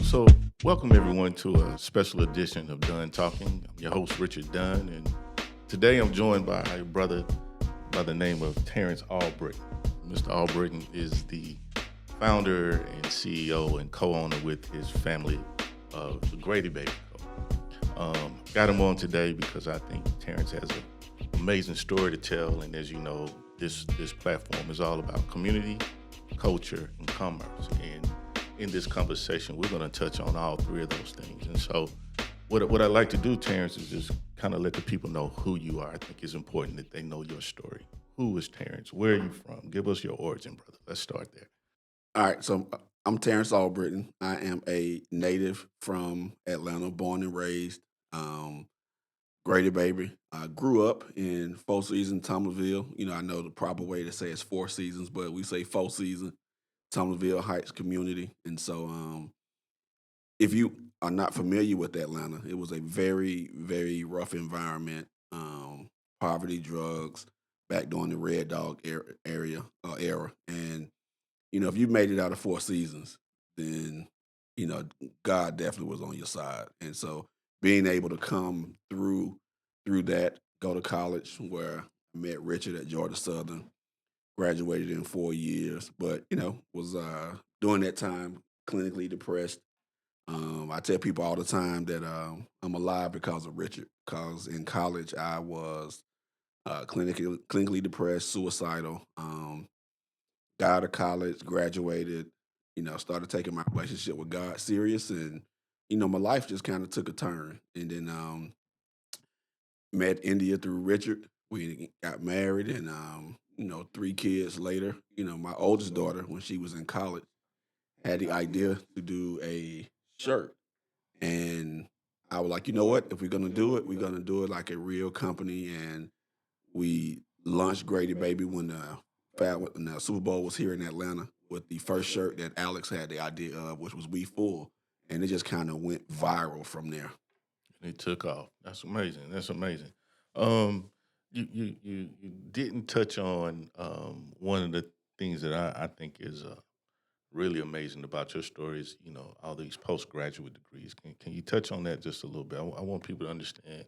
So, welcome everyone to a special edition of Dunn Talking. I'm your host, Richard Dunn, and today I'm joined by a brother by the name of Terrence Albritton. Mr. Albritton is the founder and CEO and co-owner with his family of the Grady Baby Co. Got him on today because I think Terrence has an amazing story to tell, and as you know, this platform is all about community, culture, and commerce. And in this conversation, we're going to touch on all three of those things. And so, what I'd like to do, Terrence, is just kind of let the people know who you are. I think it's important that they know your story. Who is Terrence? Where are you from? Give us your origin, brother. Let's start there. All right, so I'm Terrence Albritton. I am a native from Atlanta, born and raised. Um, Grady Baby. I grew up in Four Seasons, Thomasville. I know the proper way to say it's Four Seasons, but we say Four Seasons, Thomasville Heights community. And so, if you are not familiar with Atlanta, it was a very, very rough environment. Poverty, drugs, back during the Red Dog era, and if you made it out of Four Seasons, then God definitely was on your side. And so being able to come through that, go to college where I met Richard at Georgia Southern, graduated in 4 years, but was during that time clinically depressed. I tell people all the time that I'm alive because of Richard. Because in college I was clinically depressed, suicidal. Got out of college, graduated, started taking my relationship with God serious, and my life just kind of took a turn. And then met India through Richard. We got married, and 3 kids later, my oldest daughter, when she was in college, had the idea to do a shirt, and I was like, you know what? If we're gonna do it, we're gonna do it like a real company, and we launched Grady Baby when the Super Bowl was here in Atlanta with the first shirt that Alex had the idea of, which was "We Full," and it just kind of went viral from there. And it took off. That's amazing. That's amazing. Um, you didn't touch on one of the things that I think is really amazing about your story is, all these postgraduate degrees. Can you touch on that just a little bit? I want people to understand,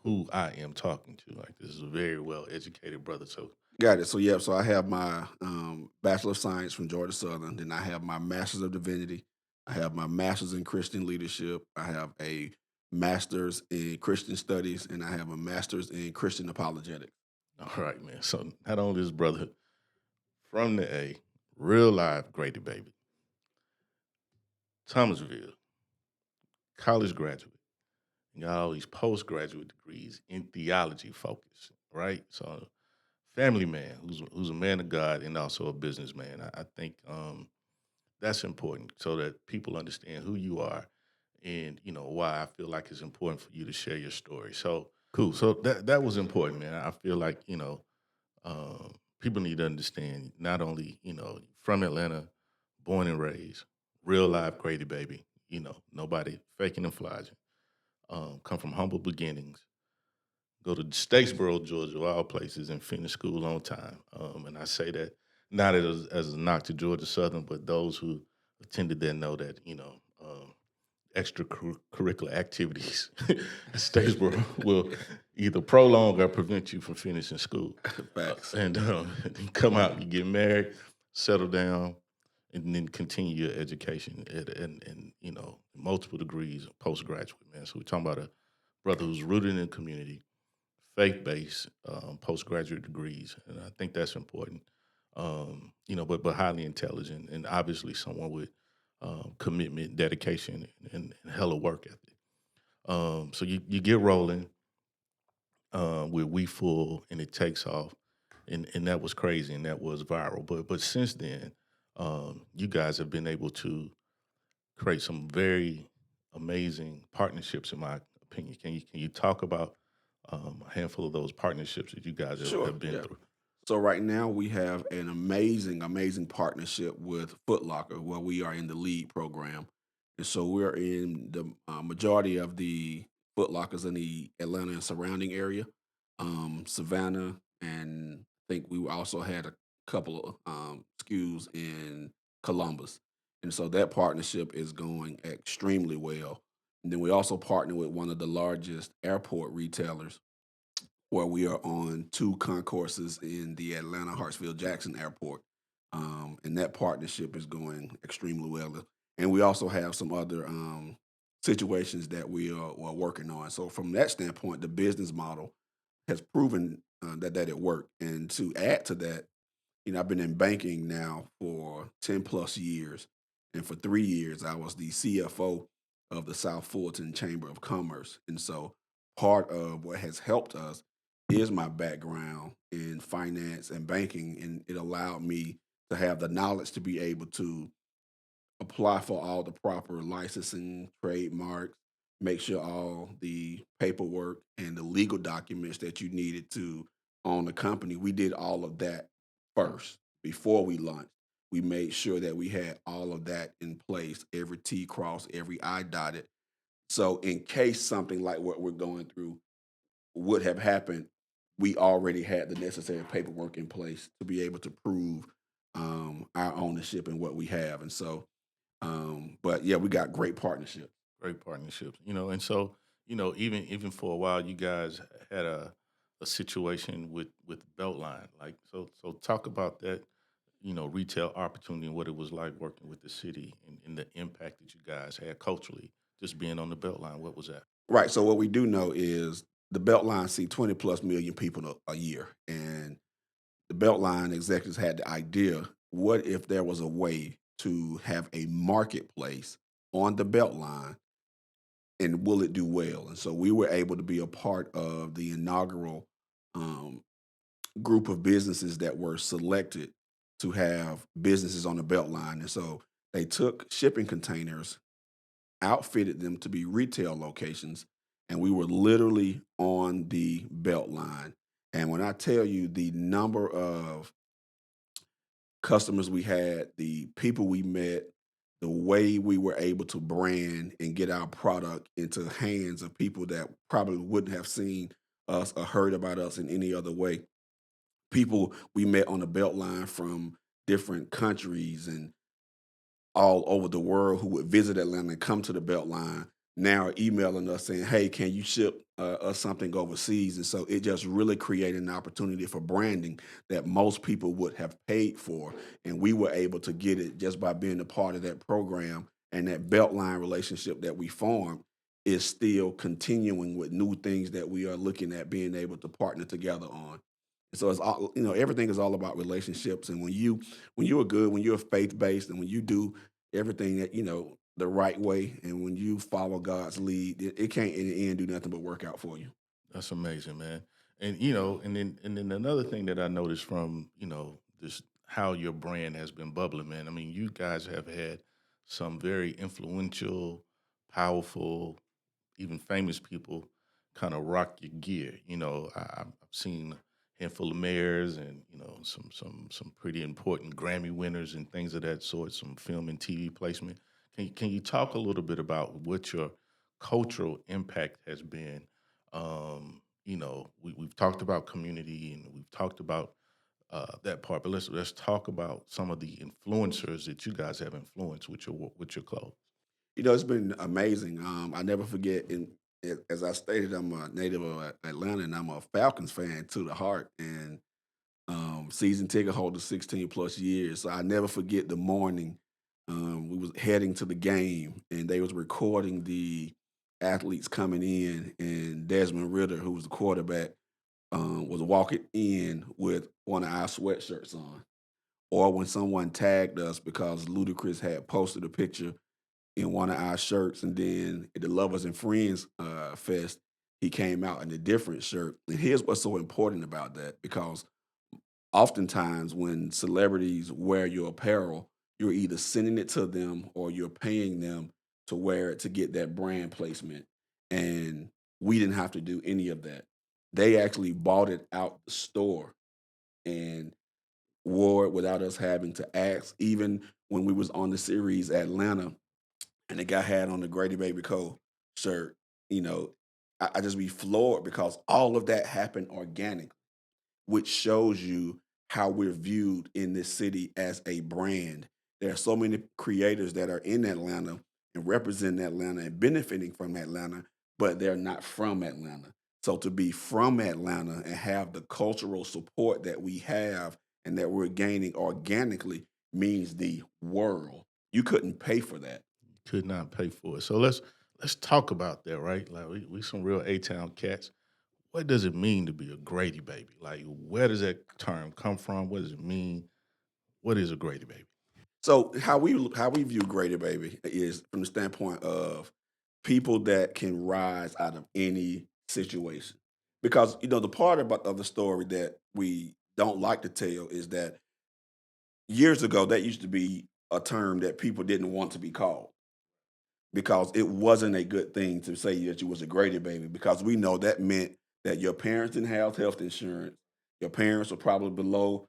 who I am talking to. Like, this is a very well educated brother. So, Got it. So yeah, so I have my Bachelor of Science from Georgia Southern. Then I have my Master's of Divinity. I have my Master's in Christian Leadership. I have a Master's in Christian Studies, and I have a Master's in Christian Apologetics. all right, man. So, not only this brother from the A, real live Grady baby, Thomasville, college graduate, and got all these postgraduate degrees in theology focus, right? So, family man who's a man of God and also a businessman. I think that's important so that people understand who you are and why I feel like it's important for you to share your story. So cool. So that was important, man. I feel like people need to understand not only from Atlanta, born and raised, real life Grady baby. Nobody faking and flogging. Come from humble beginnings. Go to Statesboro, Georgia, of all places, and finish school on time. And I say that not as a knock to Georgia Southern, but those who attended there know that extracurricular activities at Statesboro will either prolong or prevent you from finishing school. Facts. And you come out, you get married, settle down, and then continue your education and multiple degrees postgraduate, man. So we're talking about a brother who's rooted in the community, faith-based postgraduate degrees, and I think that's important. But highly intelligent, and obviously someone with commitment, dedication, and hella work ethic. So you get rolling with We Full, and it takes off, and that was crazy, and that was viral. But since then, you guys have been able to create some very amazing partnerships, in my opinion. Can you talk about a handful of those partnerships that you guys have Sure. been Yeah. through? So right now we have an amazing, amazing partnership with Foot Locker, where we are in the lead program, and so we're in the majority of the Foot Lockers in the Atlanta and surrounding area, Savannah, and I think we also had a couple of SKUs in Columbus. And so that partnership is going extremely well. And then we also partner with one of the largest airport retailers where we are on two concourses in the Atlanta Hartsfield Jackson Airport. And that partnership is going extremely well. And we also have some other situations that we are working on. So from that standpoint, the business model has proven that it worked. And to add to that, I've been in banking now for 10 plus years. And for 3 years, I was the CFO of the South Fulton Chamber of Commerce. And so part of what has helped us is my background in finance and banking. And it allowed me to have the knowledge to be able to apply for all the proper licensing, trademarks, make sure all the paperwork and the legal documents that you needed to own the company. We did all of that first before we launched. We made sure that we had all of that in place, every T crossed, every I dotted. So in case something like what we're going through would have happened, we already had the necessary paperwork in place to be able to prove our ownership and what we have. And so but yeah, we got great partnership. Great partnerships, and so even for a while, you guys had a situation with Beltline. Like, so talk about that, retail opportunity and what it was like working with the city and the impact that you guys had culturally, just being on the Beltline. What was that? Right. So what we do know is the Beltline see 20 plus million people a year. And the Beltline executives had the idea, what if there was a way to have a marketplace on the Beltline and will it do well? And so we were able to be a part of the inaugural um, group of businesses that were selected to have businesses on the Beltline. And so they took shipping containers, outfitted them to be retail locations, and we were literally on the Beltline. And when I tell you the number of customers we had, the people we met, the way we were able to brand and get our product into hands of people that probably wouldn't have seen us or heard about us in any other way. People we met on the Beltline from different countries and all over the world who would visit Atlanta and come to the Beltline now are emailing us saying, "Hey, can you ship us something overseas?" And so it just really created an opportunity for branding that most people would have paid for, and we were able to get it just by being a part of that program. And that Beltline relationship that we formed is still continuing with new things that we are looking at being able to partner together on. So it's all, everything is all about relationships. And when you are good, when you're faith based, and when you do everything that the right way, and when you follow God's lead, it can't in the end do nothing but work out for you. That's amazing, man. And then another thing that I noticed from this how your brand has been bubbling, man. I mean, you guys have had some very influential, powerful, even famous people kind of rock your gear. I've seen a handful of mayors and some pretty important Grammy winners and things of that sort. Some film and TV placement. Can you talk a little bit about what your cultural impact has been? We've talked about community and we've talked about that part, but let's talk about some of the influencers that you guys have influenced with your clothes. It's been amazing. I never forget. As I stated, I'm a native of Atlanta, and I'm a Falcons fan to the heart, and season ticket holder 16 plus years. So I never forget the morning we was heading to the game, and they was recording the athletes coming in, and Desmond Ritter, who was the quarterback, was walking in with one of our sweatshirts on. Or when someone tagged us because Ludacris had posted a picture in one of our shirts, and then at the Lovers and Friends Fest, he came out in a different shirt. And here's what's so important about that, because oftentimes when celebrities wear your apparel, you're either sending it to them or you're paying them to wear it to get that brand placement. And we didn't have to do any of that. They actually bought it out the store and wore it without us having to ask. Even when we was on the series Atlanta and the guy had on the Grady Baby Co shirt, you know, I just be floored because all of that happened organic, which shows you how we're viewed in this city as a brand. There are so many creators that are in Atlanta and represent Atlanta and benefiting from Atlanta, but they're not from Atlanta. So to be from Atlanta and have the cultural support that we have and that we're gaining organically means the world. You couldn't pay for that. Could not pay for it. So let's talk about that, right? Like we some real A Town cats. What does it mean to be a Grady baby? Like where does that term come from? What does it mean? What is a Grady baby? So how we view Grady Baby is from the standpoint of people that can rise out of any situation. Because the part about of the story that we don't like to tell is that years ago that used to be a term that people didn't want to be called because it wasn't a good thing to say that you was a Grady baby because we know that meant that your parents didn't have health insurance, your parents were probably below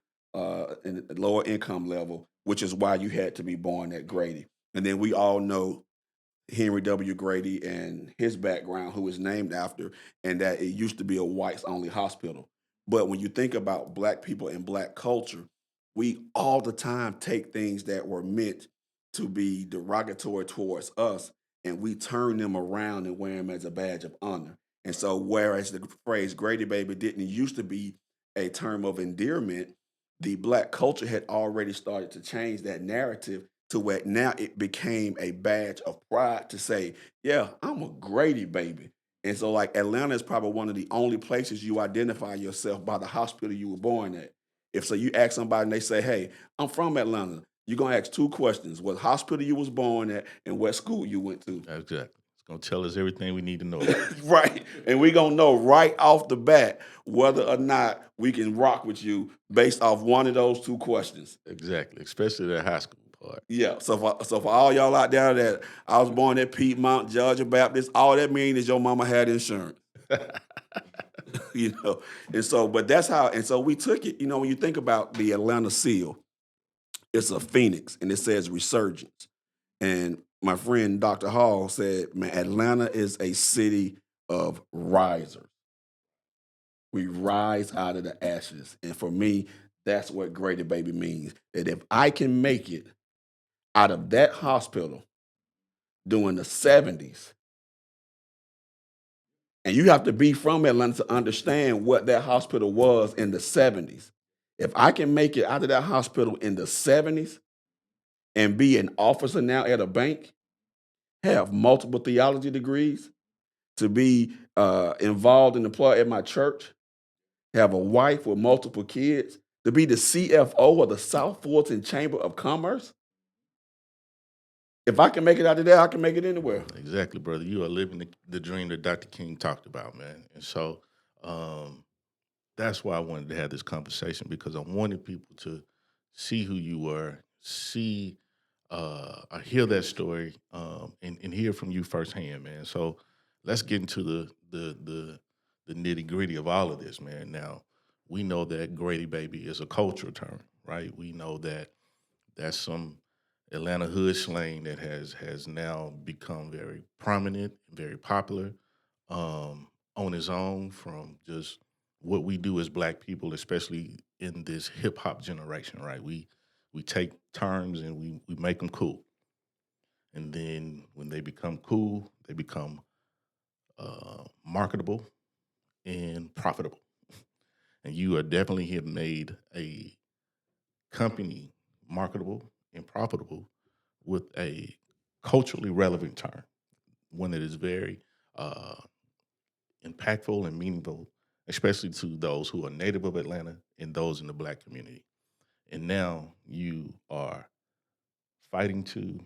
in a lower income level, which is why you had to be born at Grady. And then we all know Henry W. Grady and his background, who is named after, and that it used to be a whites only hospital. But when you think about black people and black culture, we all the time take things that were meant to be derogatory towards us and we turn them around and wear them as a badge of honor. And so, whereas the phrase Grady Baby didn't used to be a term of endearment, the black culture had already started to change that narrative to where now it became a badge of pride to say, yeah, I'm a Grady baby. And so, like, Atlanta is probably one of the only places you identify yourself by the hospital you were born at. If so, you ask somebody and they say, hey, I'm from Atlanta, you're going to ask two questions: what hospital you was born at and what school you went to. Exactly. It's gonna tell us everything we need to know about you. Right. And we going to know right off the bat whether or not we can rock with you based off one of those two questions. Exactly. Especially that high school part. Yeah, so for all y'all out there that I was born at Piedmont, Georgia Baptist, all that means is your mama had insurance, you know. And so, but that's how, and so we took it, when you think about the Atlanta seal, it's a phoenix and it says resurgence. And my friend Dr. Hall said, man, Atlanta is a city of risers. We rise out of the ashes. And for me, that's what Grady Baby means. That if I can make it out of that hospital during the 70s, and you have to be from Atlanta to understand what that hospital was in the 70s. If I can make it out of that hospital in the 70s and be an officer now at a bank, have multiple theology degrees, to be involved in the plot at my church, have a wife with multiple kids, to be the CFO of the South Fulton Chamber of Commerce, if I can make it out of there, I can make it anywhere. Exactly, brother. You are living the dream that Dr. King talked about, man. And so um, that's why I wanted to have this conversation because I wanted people to see who you were, see or hear that story, and hear from you firsthand, man. So let's get into the nitty gritty of all of this, man. Now we know that Grady Baby is a cultural term, right? We know that that's some Atlanta hood slang that has now become very prominent, very popular on its own from just what we do as black people, especially in this hip hop generation, right? We take terms and we make them cool, and then when they become cool, they become marketable and profitable. And you are definitely have made a company marketable and profitable with a culturally relevant term, one that is very uh, impactful and meaningful, especially to those who are native of Atlanta and those in the black community. And now you are fighting to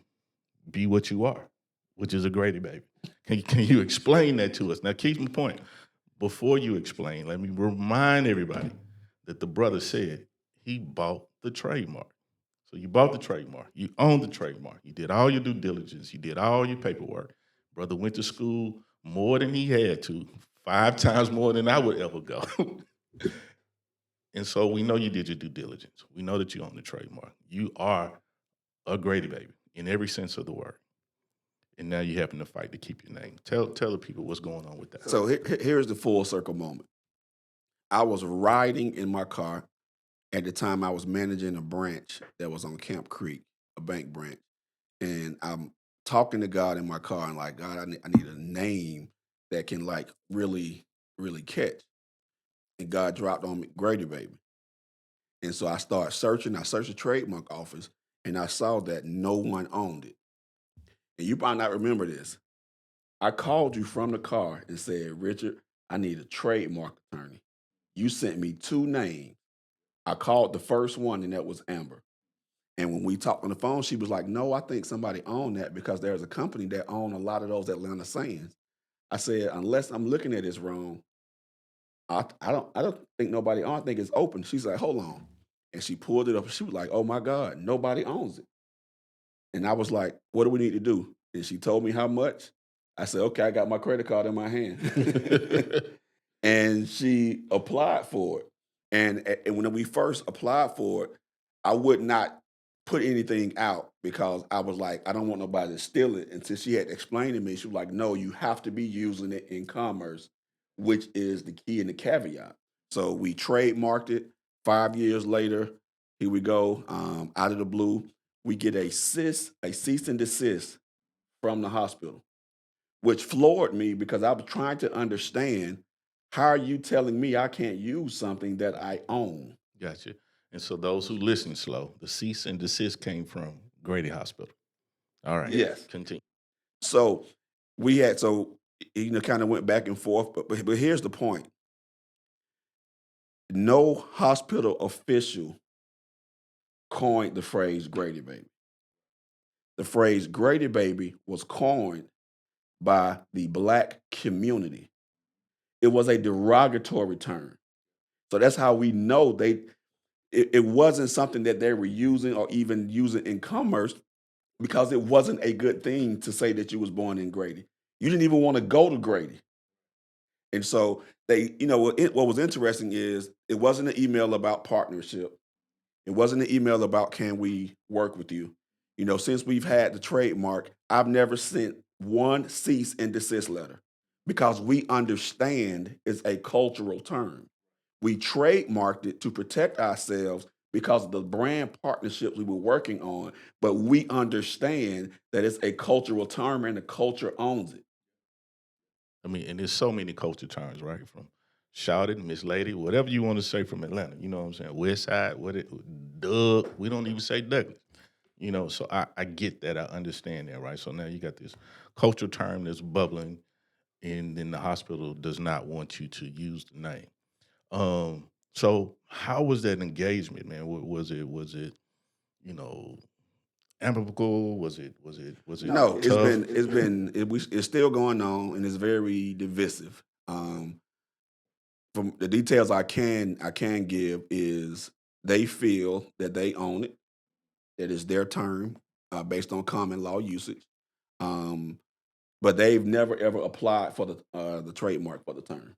be what you are, which is a Grady baby. Can you explain that to us? Now, keep my point. Before you explain, let me remind everybody that the brother said he bought the trademark. So you bought the trademark. You own the trademark. You did all your due diligence. You did all your paperwork. Brother went to school more than he had to, 5 times more than I would ever go. And so we know you did your due diligence. We know that you own the trademark. You are a Grady baby in every sense of the word. And now you happen to fight to keep your name. Tell the people what's going on with that. So here's the full circle moment. I was riding in my car at the time I was managing a branch that was on Camp Creek, a bank branch, and I'm talking to God in my car and like, God, I need a name that can like really catch. And God dropped on me Grady Baby. And so I started searching. I searched the trademark office and I saw that no one owned it. And you might not remember this. I called you from the car and said, Richard, I need a trademark attorney. You sent me two names. I called the first one, and that was Amber. And when we talked on the phone, she was like, no, I think somebody owned that because there's a company that own a lot of those Atlanta Sands. I said, unless I'm looking at this wrong, I don't think nobody on. I think it's open. She's like, hold on. And she pulled it up. She was like, oh my God, nobody owns it. And I was like, what do we need to do? And she told me how much. I said, okay, I got my credit card in my hand. And she applied for it. And when we first applied for it, I would not put anything out because I was like, I don't want nobody to steal it. Until she had explained to me, she was like, no, you have to be using it in commerce, which is the key and the caveat. So we trademarked it. 5 years later, here we go. Out of the blue, we get a cease and desist from the hospital, which floored me because I was trying to understand, how are you telling me I can't use something that I own? Gotcha. And so those who listen slow, the cease and desist came from Grady Hospital. All right. Yes. Continue. So we had kind of went back and forth, but here's the point: no hospital official coined the phrase Grady Baby. The phrase Grady Baby was coined by the black community. It was a derogatory term. So that's how we know it wasn't something that they were using or even using in commerce, because it wasn't a good thing to say that you was born in Grady. You didn't even want to go to Grady. And so what was interesting is it wasn't an email about partnership. It wasn't an email about can we work with you. Since we've had the trademark, I've never sent one cease and desist letter because we understand it's a cultural term. We trademarked it to protect ourselves because of the brand partnerships we were working on, but we understand that it's a cultural term and the culture owns it. I mean, and there's so many culture terms, right? From shouted, Miss Lady, whatever you want to say from Atlanta. You know what I'm saying? West Side, Doug. We don't even say Douglas. So I get that. I understand that, right? So now you got this cultural term that's bubbling, and then the hospital does not want you to use the name. So how was that engagement, man? Was it you know amicable? Was it No, tough? it's still going on and it's very divisive. From the details I can give is they feel that they own it, that it's their term, based on common law usage. Um, but they've never ever applied for the trademark for the term.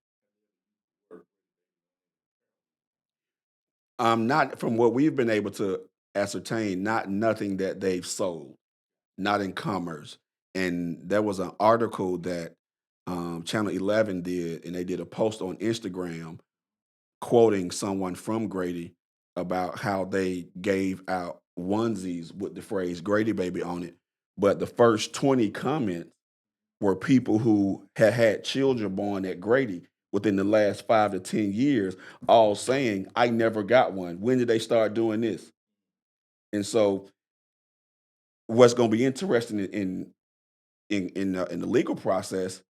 Not from what we've been able to ascertain, not nothing that they've sold, not in commerce. And there was an article that Channel 11 did, and they did a post on Instagram quoting someone from Grady about how they gave out onesies with the phrase Grady Baby on it. But the first 20 comments were people who had had children born at Grady within the last 5 to 10 years, all saying, I never got one. When did they start doing this? And so, what's going to be interesting in the legal process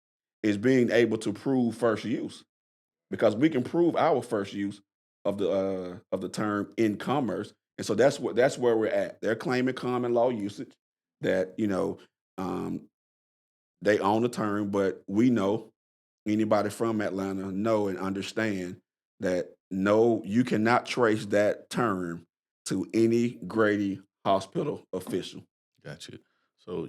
is being able to prove first use, because we can prove our first use of the term in commerce. And so that's where we're at. They're claiming common law usage, that um, they own the term, but we know, anybody from Atlanta know and understand that no, you cannot trace that term to any Grady hospital official. Got you. So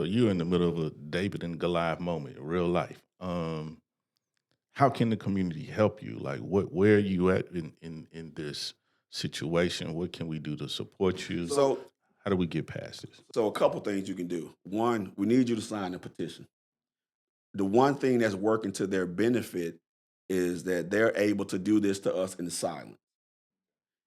you're in the middle of a David and Goliath moment, real life. How can the community help you? Like, where are you at in this situation? What can we do to support you? So How do we get past this? so a couple things you can do. One, we need you to sign a petition. The one thing that's working to their benefit is that they're able to do this to us in silence.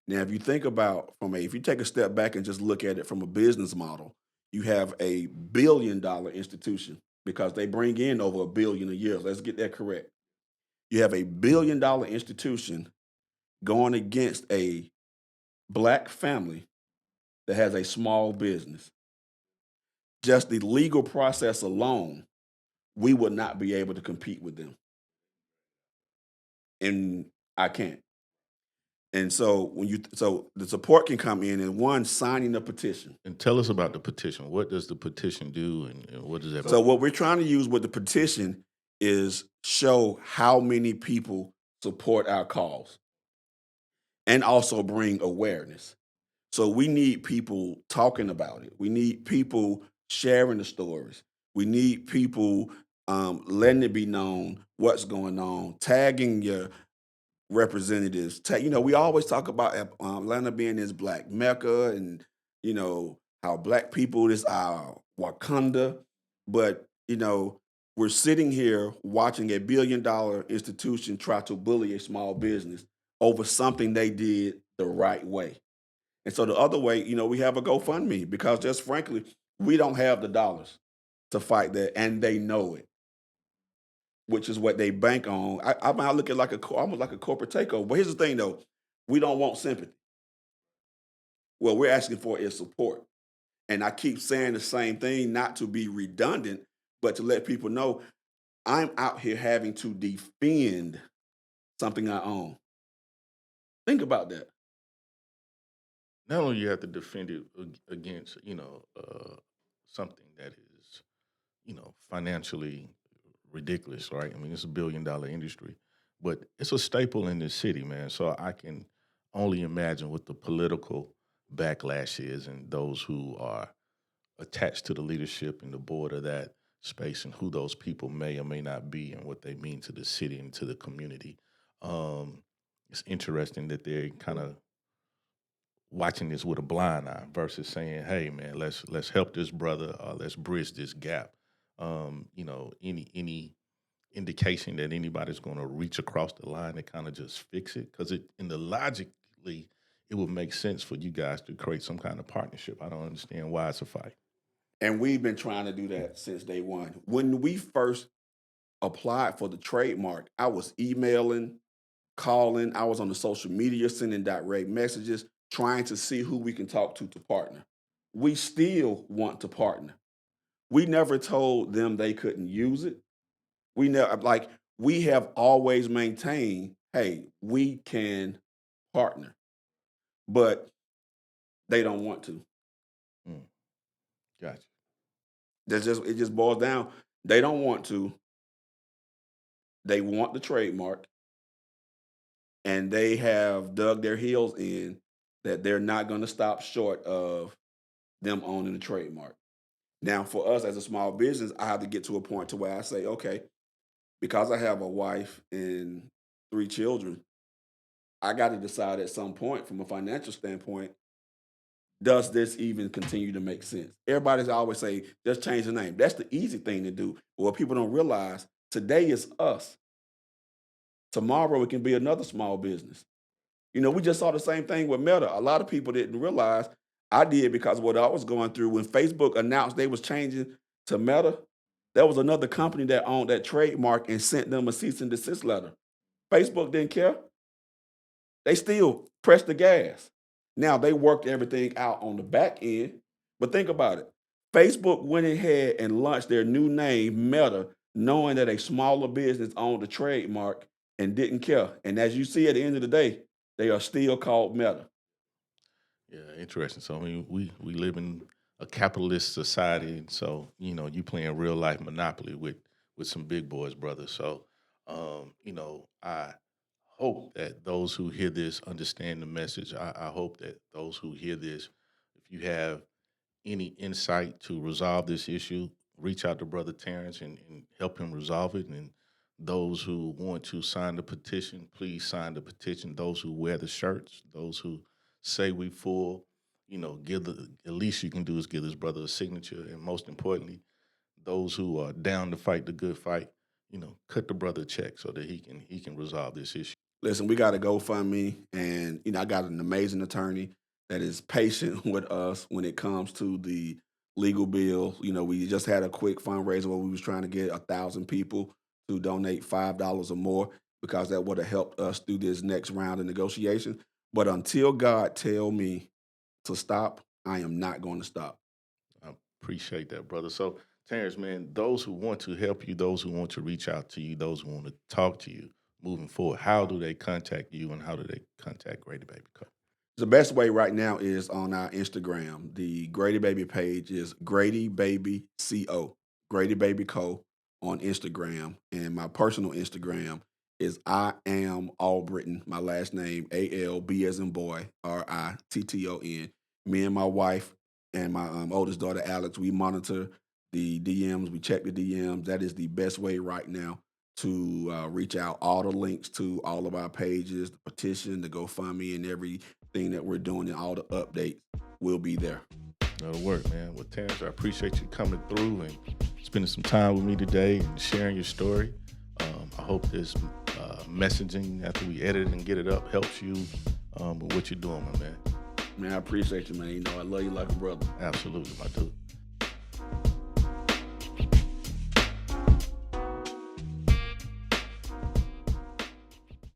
Now, if you think about if you take a step back and just look at it from a business model, you have a $1 billion institution because they bring in over a billion a year. Let's get that correct. You have a $1 billion institution going against a black family that has a small business. Just the legal process alone, we would not be able to compete with them. And I can't. And so so the support can come in and one signing a petition. And tell us about the petition. What does the petition do, and what does that So mean? what we're trying to use with the petition is show how many people support our cause and also bring awareness. So we need people talking about it. We need people sharing the stories. We need people letting it be known what's going on, tagging your representatives. We always talk about Atlanta being this black mecca, and how black people is our Wakanda. But we're sitting here watching a $1 billion institution try to bully a small business over something they did the right way. And so the other way, we have a GoFundMe because just frankly, we don't have the dollars to fight that, and they know it, which is what they bank on. I look at almost like a corporate takeover. But here's the thing, though: we don't want sympathy. What we're asking for is support. And I keep saying the same thing, not to be redundant, but to let people know I'm out here having to defend something I own. Think about that. Not only you have to defend it against, something that is, financially ridiculous, right? I mean, it's $1 billion industry, but it's a staple in this city, man. So I can only imagine what the political backlash is, and those who are attached to the leadership and the board of that space, and who those people may or may not be, and what they mean to the city and to the community. Um, it's interesting that they're kind of watching this with a blind eye versus saying, "Hey, man, let's help this brother. Let's bridge this gap." Any indication that anybody's going to reach across the line and kind of just fix it, because it in the logically it would make sense for you guys to create some kind of partnership. I don't understand why it's a fight. And we've been trying to do that since day one. When we first applied for the trademark, I was emailing, calling, I was on the social media sending direct messages, trying to see who we can talk to partner. We still want to partner. We never told them they couldn't use it. We have always maintained, hey, we can partner, but they don't want to. Mm, gotcha. It just boils down. They don't want to. They want the trademark, and they have dug their heels in that they're not going to stop short of them owning the trademark. Now, for us as a small business, I have to get to a point to where I say, okay, because I have a wife and 3 children, I got to decide at some point from a financial standpoint, does this even continue to make sense? Everybody's always say, just change the name. That's the easy thing to do. But what people don't realize, today is us. Tomorrow it can be another small business. We just saw the same thing with Meta. A lot of people didn't realize. I did because of what I was going through. When Facebook announced they was changing to Meta, there was another company that owned that trademark and sent them a cease and desist letter. Facebook didn't care. They still pressed the gas. Now they worked everything out on the back end, but think about it. Facebook went ahead and launched their new name, Meta, knowing that a smaller business owned the trademark and didn't care. And as you see at the end of the day, they are still called Meta. Yeah, interesting. So I mean, we live in a capitalist society, and so you playing real life monopoly with some big boys, brother. So, I hope that those who hear this understand the message. I hope that those who hear this, if you have any insight to resolve this issue, reach out to Brother Terrence and help him resolve it. And those who want to sign the petition, please sign the petition. Those who wear the shirts, those who say we full, give the least you can do is give this brother a signature. And most importantly, those who are down to fight the good fight, cut the brother a check so that he can resolve this issue. Listen, we got a GoFundMe, and I got an amazing attorney that is patient with us when it comes to the legal bill. We just had a quick fundraiser where we was trying to get 1,000 people to donate $5 or more because that would have helped us through this next round of negotiation. But until God tell me to stop, I am not going to stop. I appreciate that, brother. So, Terrence, man, those who want to help you, those who want to reach out to you, those who want to talk to you moving forward, how do they contact you and how do they contact Grady Baby Co? The best way right now is on our Instagram. The Grady Baby page is Grady Baby Co. Grady Baby Co. on Instagram. And my personal Instagram is I am Albritton. My last name ALB as in boy, RITTON. Me and my wife and my oldest daughter Alex, we monitor the DMs. We check the DMs. That is the best way right now to reach out. All the links to all of our pages, the petition, the GoFundMe, and everything that we're doing, and all the updates will be there. That'll work, man. Well, Terrence, I appreciate you coming through and spending some time with me today and sharing your story. I hope this messaging after we edit it and get it up helps you with what you're doing, my man. Man, I appreciate you, man. I love you like a brother. Absolutely, my dude.